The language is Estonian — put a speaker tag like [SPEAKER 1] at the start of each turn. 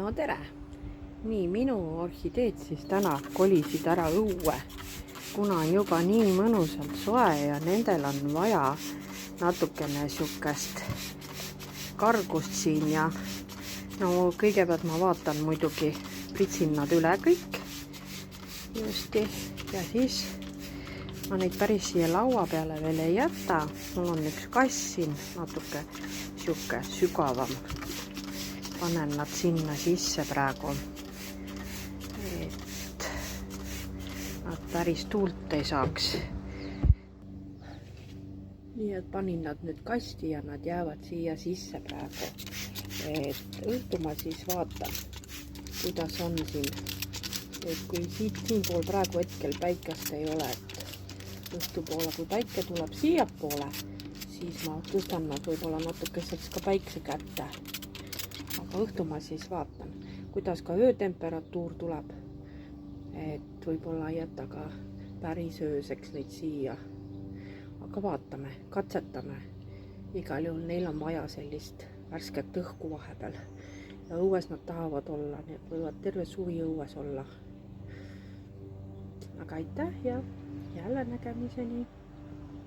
[SPEAKER 1] No tere! Nii, minu orhideed siis täna kolisid ära õue, kuna on juba nii mõnusalt soe ja nendel on vaja natukene sihukest kargust siin ja no kõigepealt ma vaatan muidugi, pritsin nad üle kõik justi ja siis ma neid päris siia laua peale veel ei jäta. Mul on üks kass siin natuke sihuke sügavam. Panen nad sinna sisse praegu, et nad päris tuult ei saaks. Nii et panin nad nüüd kasti ja nad jäävad siia sisse praegu. Et õhtu ma siis vaatan, kuidas on siin. Et kui siinpool praegu hetkel päikest ei ole, et õhtupoole, kui päike tuleb siiapoole, siis ma tõstan nad võib-olla natukeseks ka päikse kätte. Aga õhtu ma siis vaatan, kuidas ka öötemperatuur tuleb, et võib-olla ei jäta ka päris ööseks neid siia. Aga vaatame, katsetame. Igal juhul neil on vaja sellist värsket õhku vahepeal. Ja õues nad tahavad olla, nii et võivad terve suvi õues olla. Aga aitäh ja jälle nägemiseni!